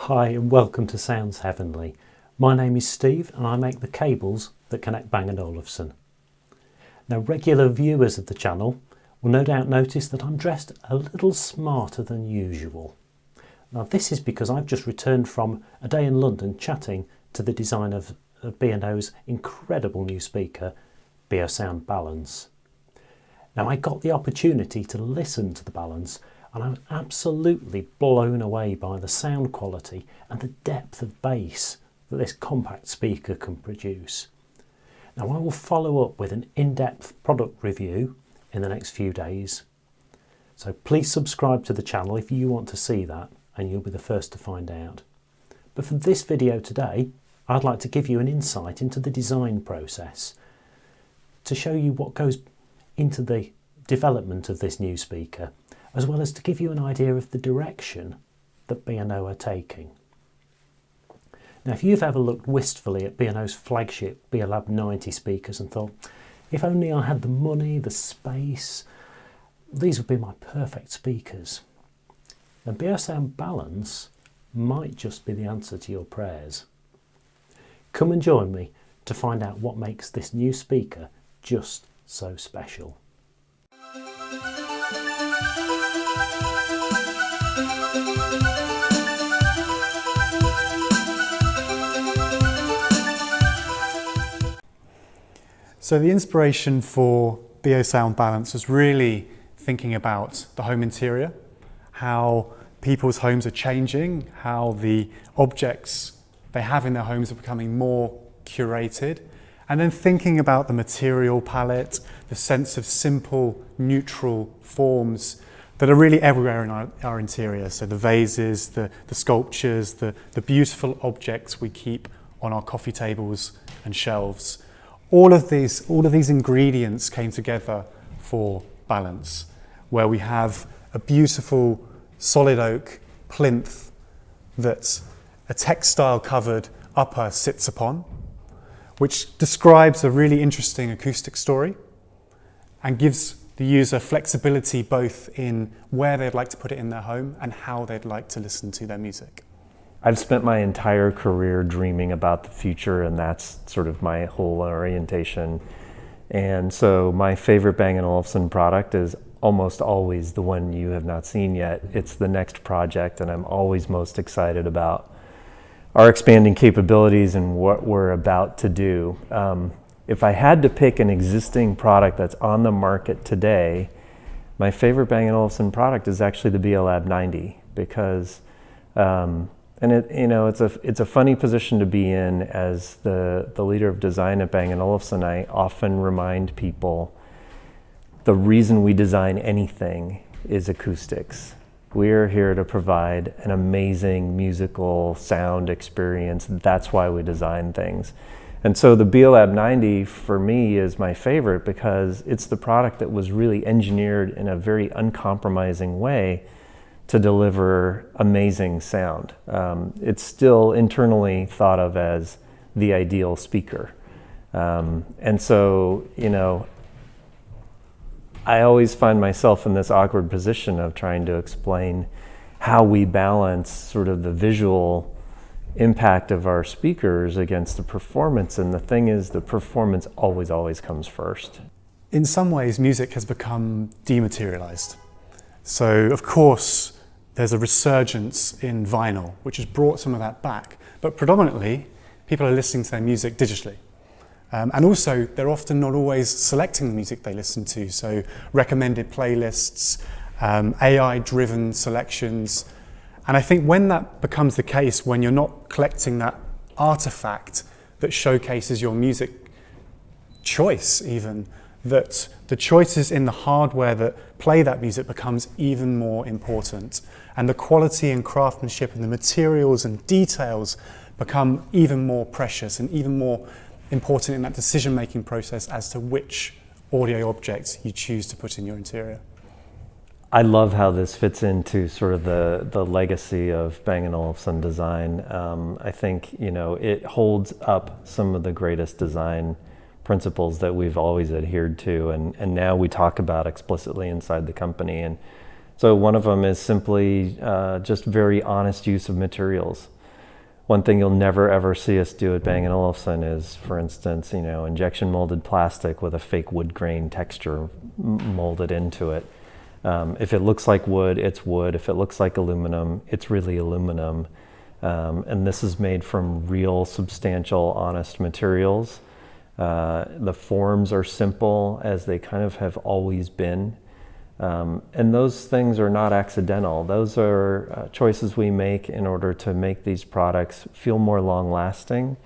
Hi and welcome to Sounds Heavenly. My name is Steve and I make the cables that connect Bang and Olufsen. Now, regular viewers of the channel will no doubt notice that I'm dressed a little smarter than usual. Now, this is because I've just returned from a day in London chatting to the designer of B&O's incredible new speaker, Beosound Balance. Now, I got the opportunity to listen to the Balance and I was absolutely blown away by the sound quality and the depth of bass that this compact speaker can produce. Now, I will follow up with an in-depth product review in the next few days. So please subscribe to the channel if you want to see that, and you'll be the first to find out. But for this video today, I'd like to give you an insight into the design process to show you what goes into the development of this new speaker, as well as to give you an idea of the direction that B&O are taking. Now, if you've ever looked wistfully at B&O's flagship Beolab 90 speakers and thought, if only I had the money, the space, these would be my perfect speakers, then Beosound Balance might just be the answer to your prayers. Come and join me to find out what makes this new speaker just so special. So the inspiration for Beosound Balance was really thinking about the home interior, how people's homes are changing, how the objects they have in their homes are becoming more curated, and then thinking about the material palette, the sense of simple, neutral forms that are really everywhere in our interior. So the vases, the sculptures, the beautiful objects we keep on our coffee tables and shelves. All of these ingredients came together for Balance, where we have a beautiful solid oak plinth that a textile covered upper sits upon, which describes a really interesting acoustic story and gives the user flexibility both in where they'd like to put it in their home and how they'd like to listen to their music. I've spent my entire career dreaming about the future, and that's sort of my whole orientation. And so my favorite Bang & Olufsen product is almost always the one you have not seen yet. It's the next project, and I'm always most excited about our expanding capabilities and what we're about to do. If I had to pick an existing product that's on the market today, my favorite Bang & Olufsen product is actually the Beolab 90, because and it's a funny position to be in as the leader of design at Bang & Olufsen. I often remind people the reason we design anything is acoustics. We're here to provide an amazing musical sound experience. That's why we design things. And so the Beolab 90 for me is my favorite because it's the product that was really engineered in a very uncompromising way to deliver amazing sound. It's still internally thought of as the ideal speaker. And so, I always find myself in this awkward position of trying to explain how we balance sort of the visual impact of our speakers against the performance. And the thing is, the performance always comes first. In some ways, music has become dematerialized. So, of course, there's a resurgence in vinyl, which has brought some of that back. But predominantly, people are listening to their music digitally. And also, they're often not always selecting the music they listen to. So recommended playlists, AI-driven selections. And I think when that becomes the case, when you're not collecting that artifact that showcases your music choice even, that the choices in the hardware that play that music becomes even more important. And the quality and craftsmanship and the materials and details become even more precious and even more important in that decision-making process as to which audio objects you choose to put in your interior. I love how this fits into sort of the legacy of Bang & Olufsen design. I think, it holds up some of the greatest design principles that we've always adhered to, and now we talk about explicitly inside the company. And So one of them is simply just very honest use of materials. One thing you'll never ever see us do at Bang & Olufsen is, for instance, injection molded plastic with a fake wood grain texture molded into it. If it looks like wood, it's wood. If it looks like aluminum, it's really aluminum. And this is made from real, substantial, honest materials. The forms are simple, as they kind of have always been. And those things are not accidental. Those are choices we make in order to make these products feel more long-lasting,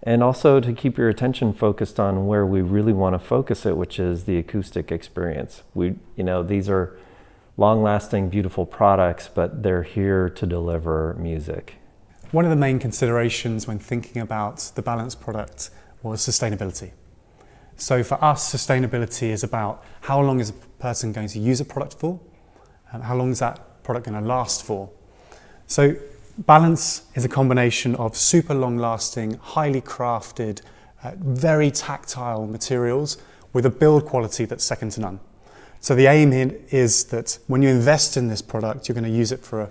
and also to keep your attention focused on where we really want to focus it, which is the acoustic experience. These are long-lasting, beautiful products, but they're here to deliver music. One of the main considerations when thinking about the Balance product was sustainability. So for us, sustainability is about how long is a person going to use a product for, and how long is that product going to last for. So Balance is a combination of super long-lasting, highly crafted, very tactile materials with a build quality that's second to none. So the aim here is that when you invest in this product, you're going to use it for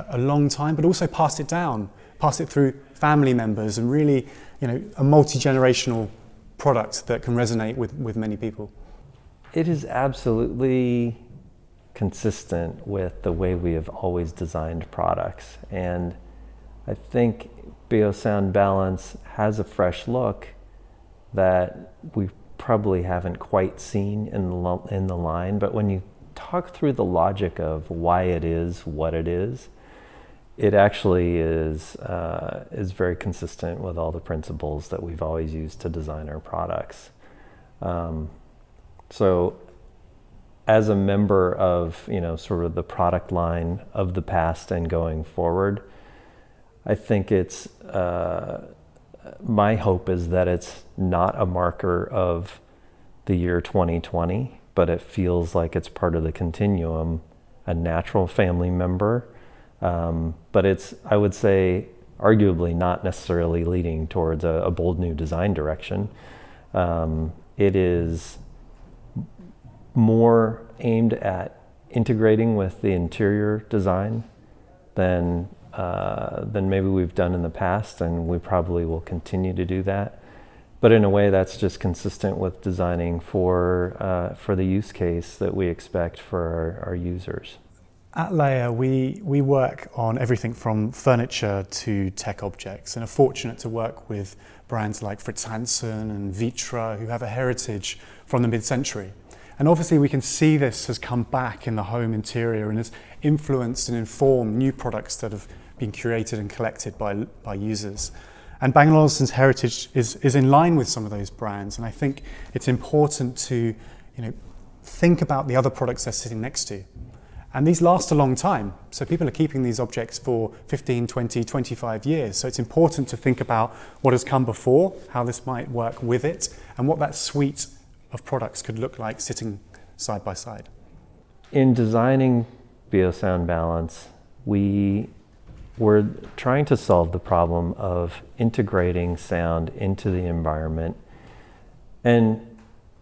a long time, but also pass it down, pass it through family members, and really, a multi-generational product that can resonate with many people. It is absolutely consistent with the way we have always designed products. And I think Beosound Balance has a fresh look that we probably haven't quite seen in the line. But when you talk through the logic of why it is what it is, it actually is very consistent with all the principles that we've always used to design our products. So as a member of, sort of the product line of the past and going forward, I think it's, my hope is that it's not a marker of the year 2020, but it feels like it's part of the continuum, a natural family member. But it's, I would say, arguably not necessarily leading towards a bold new design direction. It is more aimed at integrating with the interior design than maybe we've done in the past, and we probably will continue to do that. But in a way that's just consistent with designing for the use case that we expect for our users. At Leia, we work on everything from furniture to tech objects, and are fortunate to work with brands like Fritz Hansen and Vitra, who have a heritage from the mid-century. And obviously we can see this has come back in the home interior and has influenced and informed new products that have been curated and collected by users. And Bang & Olufsen's heritage is in line with some of those brands, and I think it's important to think about the other products they're sitting next to. And these last a long time, so people are keeping these objects for 15, 20, 25 years. So it's important to think about what has come before, how this might work with it, and what that suite of products could look like sitting side by side. In designing Beosound Balance, we were trying to solve the problem of integrating sound into the environment. And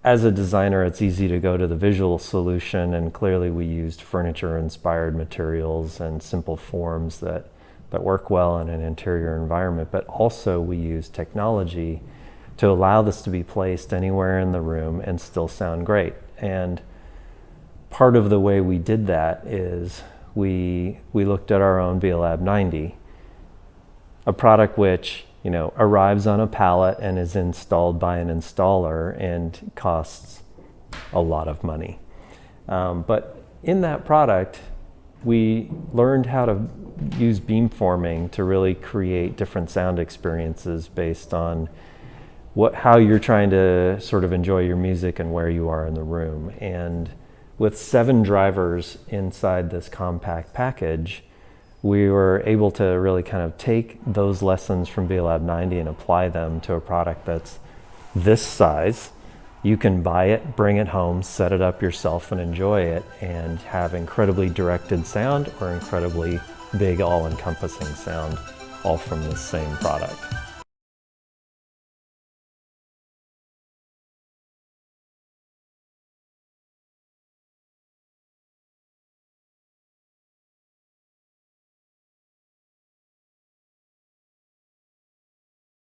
as a designer, it's easy to go to the visual solution, and clearly we used furniture-inspired materials and simple forms that work well in an interior environment, but also we used technology to allow this to be placed anywhere in the room and still sound great. And part of the way we did that is we looked at our own Beolab 90, a product which arrives on a pallet and is installed by an installer and costs a lot of money. But in that product, we learned how to use beamforming to really create different sound experiences based on how you're trying to sort of enjoy your music and where you are in the room. And with 7 drivers inside this compact package, we were able to really kind of take those lessons from Beolab 90 and apply them to a product that's this size. You can buy it, bring it home, set it up yourself and enjoy it, and have incredibly directed sound or incredibly big all-encompassing sound, all from the same product.